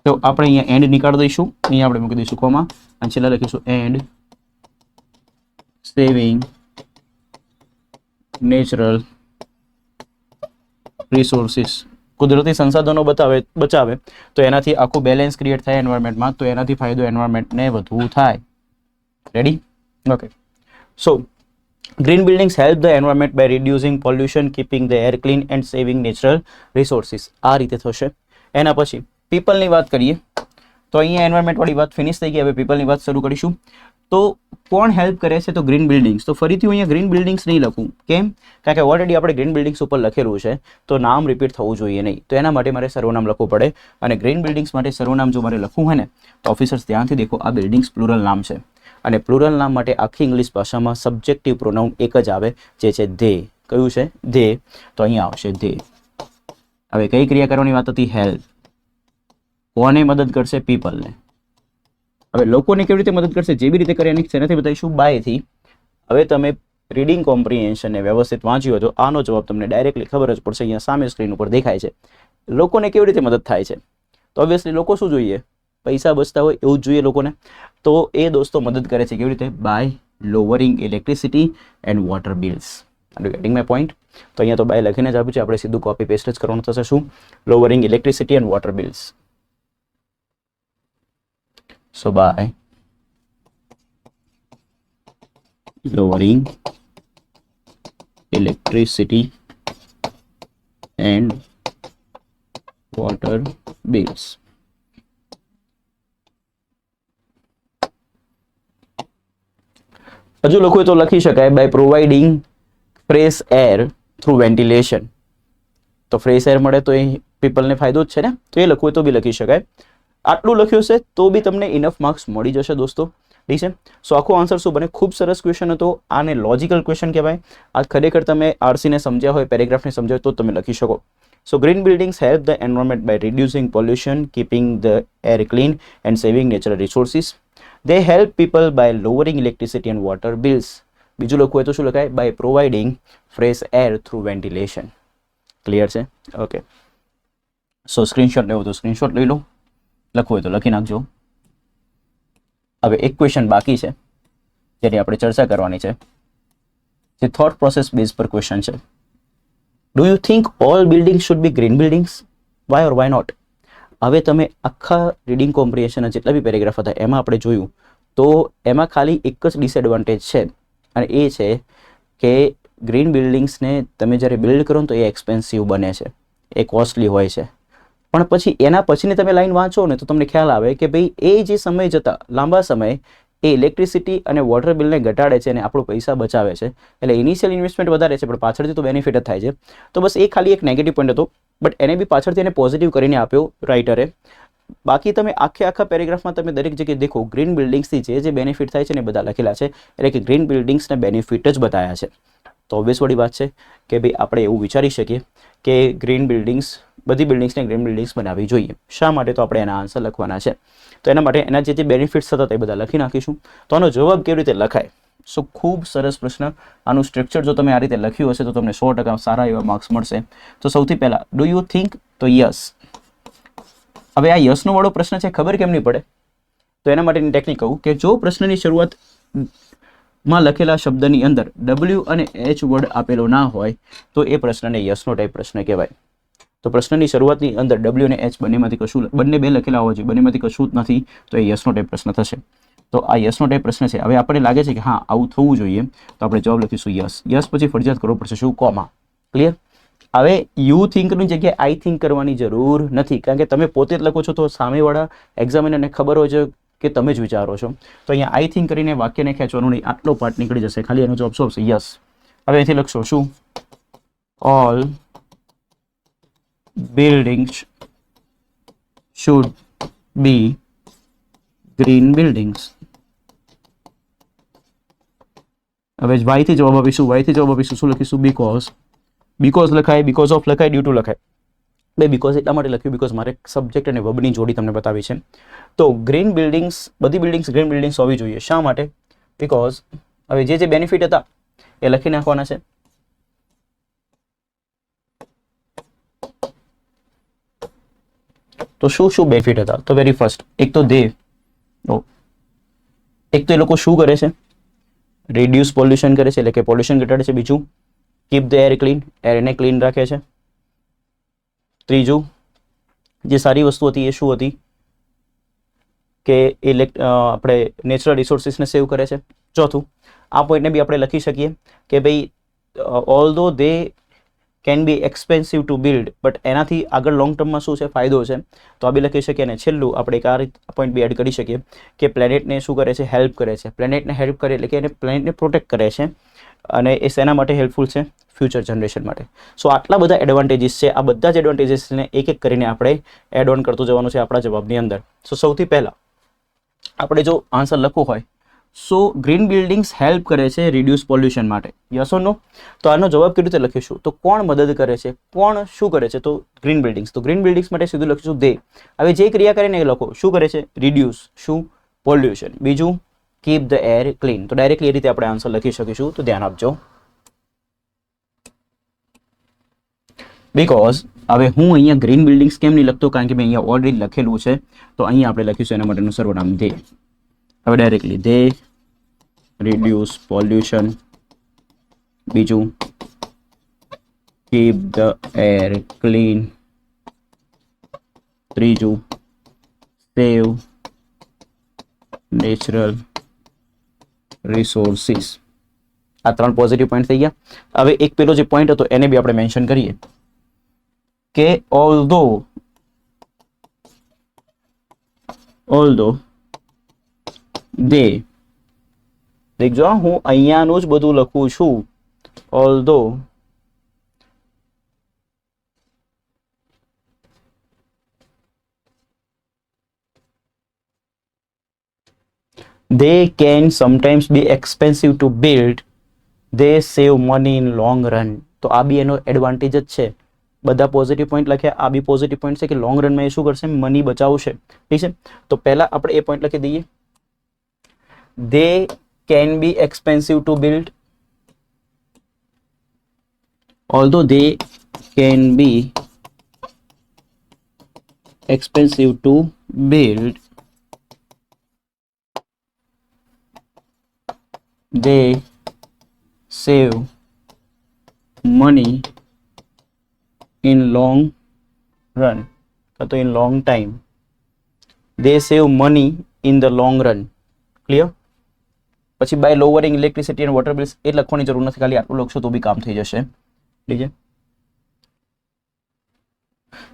S1: તો આપણે અહીંયા એન્ડ નીકાળી દઈશું, અહીંયા આપણે મૂકી દઈશું કોમા, અને છેલ્લા લખીશું એન્ડ સેવિંગ નેચરલ રિસોર્સિસ. કુદરતી સંસાધનો બચાવે તો એનાથી આખું બેલેન્સ ક્રિએટ થાય એન્વાયરમેન્ટમાં, તો એનાથી ફાયદો એન્વાયરમેન્ટને વધુ થાય. Ready? Okay. So green buildings help the environment by reducing pollution, keeping the air clean and saving natural resources. આ રીતે થશે. એના પછી પીપલની વાત કરીએ તો અહીંયા એન્વાયરમેન્ટવાળી વાત ફિનિશ થઈ ગઈ. હવે પીપલની વાત શરૂ કરીશું. તો કોણ હેલ્પ કરે છે? તો ગ્રીન બિલ્ડિંગ્સ. તો ફરીથી હું અહીંયા ગ્રીન બિલ્ડિંગ્સ નહીં લખું. કેમ? કારણ કે ઓલરેડી આપણે ગ્રીન બિલ્ડિંગ્સ ઉપર લખેલું છે, તો નામ રિપીટ થવું જોઈએ નહીં. તો એના માટે મારે સર્વનામ લખવું પડે. અને ગ્રીન બિલ્ડિંગ્સ માટે સર્વનામ જો મારે લખવું હોય ને, તો ઓફિસર્સ ધ્યાનથી દેખો, આ બિલ્ડિંગ્સ પ્લુરલ નામ છે. અને પ્લુરલ નામ માટે આખી ઇંગ્લિશ ભાષામાં સબ્જેક્ટિવ પ્રોનાઉન એક જ આવે, જે છે ધે. કયું છે? ધે. તો અહીંયા આવશે ધે. હવે કઈ ક્રિયા કરવાની વાત હતી? હેલ્પ. કોને મદદ કરશે? પીપલને. હવે લોકોને કેવી રીતે મદદ કરશે? જે બી રીતે કરે એની શેનાથી બતાવીશું? બાયથી. હવે તમે રીડિંગ કોમ્પ્રિહેન્શનને વ્યવસ્થિત વાંચ્યું તો આનો જવાબ તમને ડાયરેક્ટલી ખબર જ પડશે. અહીંયા સામે સ્ક્રીન ઉપર દેખાય છે. લોકોને કેવી રીતે મદદ થાય છે? તો ઓબ્વિયસલી લોકો શું જોઈએ? પૈસા બચતા હોય એવું જ જોઈએ લોકોને. તો એ દોસ્તો મદદ કરે છે કેવી રીતે? By lowering electricity and water bills. Are you getting my point? તો અહીંયા તો બાય લખીને જ આપ્યું છે, આપણે સીધું કોપી પેસ્ટ જ કરવાનું થશે. શું? Lowering electricity and water bills. So by lowering electricity and water bills. હજુ લખવું તો લખી શકાય by providing fresh air through ventilation. તો ફ્રેશ એર મળે તો એ પીપલને ફાયદો જ છે ને, તો એ લખવું તો બી લખી શકાય. આટલું લખ્યું છે તો બી તમને ઇનફ માર્ક્સ મળી જશે દોસ્તો. ઠીક છે. સો આખો આન્સર શું બને? ખૂબ સરસ ક્વેશ્ચન હતો. આને લોજિકલ ક્વેશ્ચન કહેવાય. આ ખરેખર તમે આરસીને સમજ્યા હોય, પેરેગ્રાફને સમજ્યા હોય તો તમે લખી શકો. So green buildings help the environment by reducing pollution, keeping the air clean and saving natural resources. They help people by lowering electricity and water bills. બીજું લખવું હોય તો શું લખાય? by providing fresh air through ventilation. Clear છે? Okay. સો screenshot લેવો તો screenshot લઈ લો, લખવું હોય તો લખી નાખજો. હવે એક ક્વેશ્ચન બાકી છે જેની આપણે ચર્ચા કરવાની છે, જે થોટ પ્રોસેસ બેઝ પર ક્વેશ્ચન છે. Do you think all buildings should be green buildings? Why or why not? હવે તમે આખા રીડિંગ કોમ્પ્રિહેન્શનના જેટલા બી પેરેગ્રાફ હતા એમાં આપણે જોયું તો એમાં ખાલી એક જ ડિસએડવાન્ટેજ છે, અને એ છે કે ગ્રીન બિલ્ડિંગ્સને તમે જ્યારે બિલ્ડ કરો ને તો એ એક્સપેન્સિવ બને છે, એ કોસ્ટલી હોય છે. પણ પછી એના પછીની તમે લાઈન વાંચો ને તો તમને ખ્યાલ આવે કે ભાઈ એ જે સમય જતાં લાંબા સમય એ ઇલેક્ટ્રિસિટી અને વોટર બિલને ઘટાડે છે અને આપણો પૈસા બચાવે છે. એટલે ઇનિશિયલ ઇન્વેસ્ટમેન્ટ વધારે છે પણ પાછળથી તો બેનિફિટ જ થાય છે. તો બસ એ ખાલી એક નેગેટિવ પોઈન્ટ હતો, બટ એને બી પાછળથી એને પોઝિટિવ કરીને આપ્યો રાઇટરે. બાકી તમે આખા પેરેગ્રાફમાં તમે દરેક જગ્યાએ દેખો ગ્રીન બિલ્ડિંગ્સથી જે બેનિફિટ થાય છે ને બધા લખેલા છે, એટલે કે ગ્રીન બિલ્ડિંગ્સને બેનિફિટ જ બતાવ્યા છે. તો ઓબ્વિયસવાળી વાત છે કે ભાઈ આપણે એવું વિચારી શકીએ કે ગ્રીન બિલ્ડિંગ્સ, બધી બિલ્ડિંગ્સને ગ્રીન બિલ્ડિંગ્સ બનાવવી જોઈએ. શા માટે? તો આપણે એના આન્સર લખવાના છે. તો એના માટે એના જે બેનિફિટ્સ હતા એ બધા લખી નાખીશું. તો આનો જવાબ કેવી રીતે લખાય? સો ખૂબ સરસ પ્રશ્ન. આનું સ્ટ્રક્ચર જો તમે આ રીતે લખ્યું હશે તો તમને 100% સારા એવા માર્ક્સ મળશે. તો સૌથી પહેલાં ડુ યુ થિંક? તો યસ. હવે આ યસનો વાળો પ્રશ્ન છે, ખબર કેમ નહીં પડે? તો એના માટેની ટેકનિક કહું કે જો પ્રશ્નની શરૂઆતમાં લખેલા શબ્દની અંદર ડબલ્યુ અને એચ વર્ડ આપેલો ના હોય તો એ પ્રશ્નને યસનો ટાઈપ પ્રશ્ન કહેવાય. તો પ્રશ્નની શરૂઆતની અંદર ડબલ્યુ અને એચ બંને બે લખેલા હોવા જોઈએ, બંનેમાંથી કશું જ નથી, તો એ યસનો ટાઈપ પ્રશ્ન થશે. તો આ યસનો ટાઈપ પ્રશ્ન છે. હવે આપણને લાગે છે કે હા આવું થવું જોઈએ, તો આપણે જવાબ લખીશું યસ. યસ પછી ફરજિયાત કરવો પડશે શું? કોમા. ક્લિયર? હવે યુ થિંકની જગ્યાએ આઈ થિંક કરવાની જરૂર નથી, કારણ કે તમે પોતે જ લખો છો તો સામેવાળા એક્ઝામિનરને ખબર હોય છે કે તમે જ વિચારો છો. તો અહીંયા આઈ થિંક કરીને વાક્યને ખેંચવાનું નહીં, આટલો પાર્ટ નીકળી જશે. ખાલી એનો જવાબ શું આવશે? યસ. હવે અહીંથી લખશો શું? All buildings should be green buildings. હવે y થી જવાબ આપીશું, y થી જવાબ આપીશું શું લખીશું? બીકોઝ લખાય, બીકોઝ ઓફ લખાય, ડ્યુ ટુ લખાય. બે બીકોઝ એટલા માટે લખ્યું બીકોઝ મારે સબ્જેક્ટ અને વર્બની જોડી તમને બતાવી છે. તો ગ્રીન બિલ્ડિંગ્સ, બધી બિલ્ડિંગ્સ ગ્રીન બિલ્ડિંગ્સ હોવી જોઈએ. શા માટે? બીકોઝ હવે જે બેનિફિટ હતા એ લખી નાખવાના છે. તો શું બેનિફિટ હતા? તો વેરી ફર્સ્ટ એક તો એ લોકો શું કરે છે? રિડ્યુસ પોલ્યુશન કરે છે, એટલે કે પોલ્યુશન ઘટાડે છે. બીજું કીપ ધ એર ક્લીન, એરને ક્લીન રાખે છે. ત્રીજું જે સારી વસ્તુ હતી એ શું હતી? કે આપણે નેચરલ રિસોર્સિસને સેવ કરે છે. ચોથું આ પોઈન્ટને બી આપણે લખી શકીએ કે ભાઈ although they can be expensive to build, but એનાથી આગળ લોંગ ટર્મમાં શું છે, ફાયદો છે. તો આ બી લખી શકીએ. અને છેલ્લું આપણે એક આ પોઈન્ટ બી એડ કરી શકીએ કે પ્લેનેટને શું કરે છે, હેલ્પ કરે છે. પ્લેનેટને હેલ્પ કરે એટલે કે એને પ્લેનેટને પ્રોટેક્ટ કરે છે, અને એ શેના માટે હેલ્પફુલ છે, ફ્યુચર જનરેશન માટે. સો આટલા બધા એડવાન્ટેજીસ છે. આ બધા જ એડવાન્ટેજીસને એક એક કરીને આપણે એડ ઓન કરતું જવાનું છે આપણા જવાબની અંદર. સો સૌથી પહેલાં આપણે જો આન્સર લખવું હોય, સો ગ્રીન બિલ્ડિંગ્સ હેલ્પ કરે છે રિડ્યુસ પોલ્યુશન માટે, યસ ઓર નો? તો આનો જવાબ કેવી રીતે લખીશું? તો કોણ મદદ કરે છે, કોણ શું કરે છે? તો ગ્રીન બિલ્ડિંગ્સ. તો ગ્રીન બિલ્ડિંગ્સ માટે સીધું લખીશું દે. હવે જે ક્રિયા કરીને એ લખો, શું કરે છે? રિડ્યુસ શું? પોલ્યુશન. બીજું કીપ ધ એર ક્લીન. તો ડાયરેક્ટલી એ રીતે આપણે આન્સર લખી શકીશું. તો ધ્યાન આપજો. બીકોઝ હવે હું અહીંયા ગ્રીન બિલ્ડિંગ્સ કેમ નહીં લખતો? કારણ કે મેં અહીંયા ઓલરેડી લખેલું છે. તો અહીંયા આપણે લખીશું એના માટેનું સર્વનામ દે. હવે ડાયરેક્ટલી દે reduce pollution. બીજું keep the air clean. ત્રીજું save natural resources. આ 3 પોઝિટિવ પોઈન્ટ થઈ ગયા. હવે એક પેલો જે પોઈન્ટ હતો એને બી આપણે મેન્શન કરીએ કે although they, દેખજો હું અહીંયાનું જ બધું લખું છું, although they can sometimes be expensive to build, they save money in long run. તો આ બી એનો એડવાન્ટેજ જ છે. બધા પોઝિટિવ પોઈન્ટ લખ્યા, આ બી પોઝિટિવ પોઈન્ટ છે કે લોંગ રનમાં એ શું કરશે, મની બચાવશે. ઠીક છે. તો પહેલા આપણે એ પોઈન્ટ લખી દઈએ, they can be expensive to build, although they can be expensive to build, they save money in long run. तो in long time, they save money in the long run. Clear? પછી by lowering electricity and water bills એ લખવાની જરૂર નથી, ખાલી આટલું લખશો તો બી કામ થઈ જશે. ઠીક છે.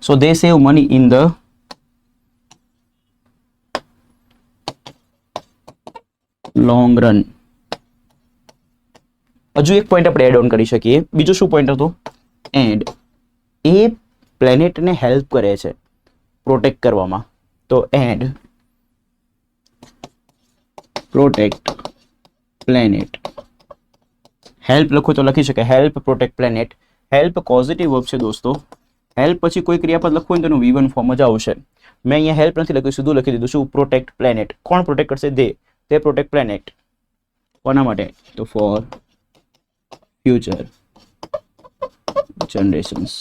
S1: So they save money in the long run. હજુ એક પોઈન્ટ આપણે એડ ઓન કરી શકીએ. બીજું શું પોઈન્ટ હતું? એન્ડ એ પ્લેનેટને હેલ્પ કરે છે પ્રોટેક્ટ કરવામાં. તો એન્ડ પ્રોટેક્ટ પ્લેનેટ. હેલ્પ લખો તો લખી શકે help protect planet. Help positive verb છે દોસ્તો. હેલ્પ પછી કોઈ ક્રિયાપદ લખવું હોય તો એનું V1 ફોર્મ જ આવશે. મેં અહીંયા હેલ્પ નથી લખ્યું, સીધું લખી દીધું શું? Protect planet. કોણ પ્રોટેક્ટ કરશે? તે પ્રોટેક્ટ પ્લેનેટ. કોના માટે? તો ફોર ફ્યુચર જનરેશન્સ.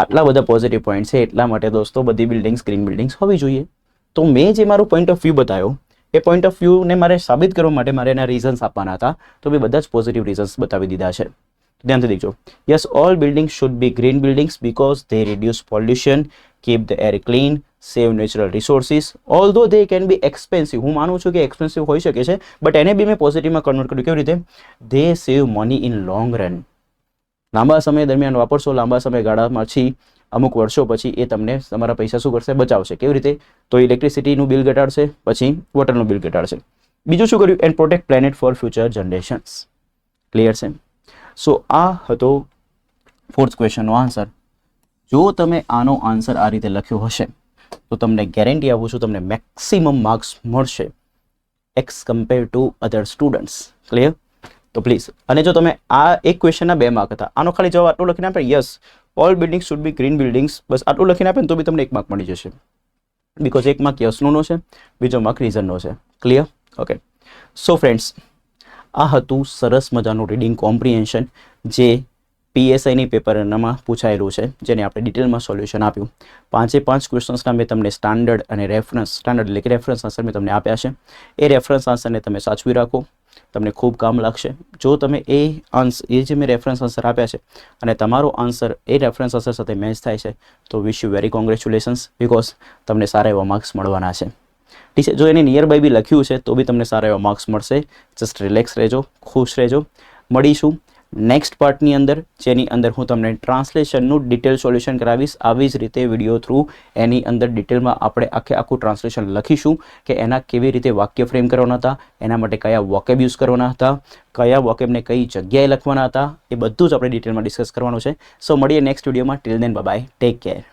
S1: આટલા બધા પોઝિટિવ પોઈન્ટ છે, એટલા માટે દોસ્તો બધી બિલ્ડિંગ્સ ગ્રીન બિલ્ડિંગ્સ હોવી જોઈએ. તો મેં જે મારું પોઈન્ટ ઓફ વ્યૂ બતાવ્યો, એ પોઈન્ટ ઓફ વ્યૂને મારે સાબિત કરવા માટે મારે એના રીઝન્સ આપવાના હતા. તો મેં બધા જ પોઝિટિવ રીઝન્સ બતાવી દીધા છે. ધ્યાનથી દેખજો. Yes, all buildings should be green buildings because they reduce pollution, keep the air clean, save natural resources, although they can be expensive. હું માનું છું કે એક્સપેન્સિવ હોઈ શકે છે, બટ એને બી મેં પોઝિટિવમાં કન્વર્ટ કર્યું. કેવી રીતે? they save money in long run. લાંબા સમય દરમિયાન વાપરશો, લાંબા સમયગાળામાં પછી અમુક વર્ષો પછી એ તમને તમારા પૈસા શું કરશે? બચાવશે. કેવી રીતે? તો ઇલેક્ટ્રિસિટીનું બિલ ઘટાડશે, પછી વોટરનું બિલ ઘટાડશે. બીજું શું કર્યું? And protect planet four future generations. Clear છે? સો આ હતો 4th ક્વેશ્ચનનો આન્સર. જો તમે આનો આન્સર આ રીતે લખ્યો હશે તો તમને ગેરંટી આપું છું તમને મેક્સિમમ માર્ક્સ મળશે x compare to other students. Clear? તો પ્લીઝ. અને જો તમે આ એક ક્વેશ્ચનના 2 માર્ક હતા, આનો ખાલી જવાબ આટલું લખીને આપે yes all buildings should be green buildings, બસ આટલું લખીને આપે ને તો બી તમને 1 માર્ક મળી જશે. બીકોઝ 1 માર્ક યસનો છે, બીજો માર્ક રીઝનનો છે. ક્લિયર? ઓકે. સો ફ્રેન્ડ્સ, આ હતું સરસ મજાનું રીડિંગ કોમ્પ્રિહેન્શન જે PSIની પેપરમાં પૂછાયેલું છે, જેને આપણે ડિટેલમાં સોલ્યુશન આપ્યું. 5 ક્વેશ્ચન્સના મેં તમને સ્ટાન્ડર્ડ અને સ્ટાન્ડર્ડ એટલે કે રેફરન્સ આન્સર મેં તમને આપ્યા છે. એ રેફરન્સ આન્સરને તમે સાચવી રાખો, તમને ખૂબ કામ લાગશે. જો તમે એ જે મેં રેફરન્સ આન્સર આપ્યા છે અને તમારો આન્સર એ રેફરન્સ આન્સર સાથે મેચ થાય છે તો wish you very congratulations, because તમને સારા એવા માર્ક્સ મળવાના છે. ઠીક છે. જો એની નિયર બાય બી લખ્યું છે તો બી તમને સારા એવા માર્ક્સ મળશે. જસ્ટ રિલેક્સ રહેજો, ખુશ રહેજો. મળીશું નેક્સ્ટ પાર્ટની અંદર, જેની અંદર હું તમને ટ્રાન્સલેશનનું ડિટેલ સોલ્યુશન કરાવીશ. આવી જ રીતે વિડીયો થ્રુ એની અંદર ડિટેલમાં આપણે આખું ટ્રાન્સલેશન લખીશું કે એના કેવી રીતે વાક્ય ફ્રેમ કરવાના હતા, એના માટે કયા વોકેબ યુઝ કરવાના હતા, કયા વોકેબને કઈ જગ્યાએ લખવાના હતા, એ બધું જ આપણે ડિટેલમાં ડિસ્કસ કરવાનું છે. સો મળીએ નેક્સ્ટ વિડીયોમાં. Till then bye bye, take care.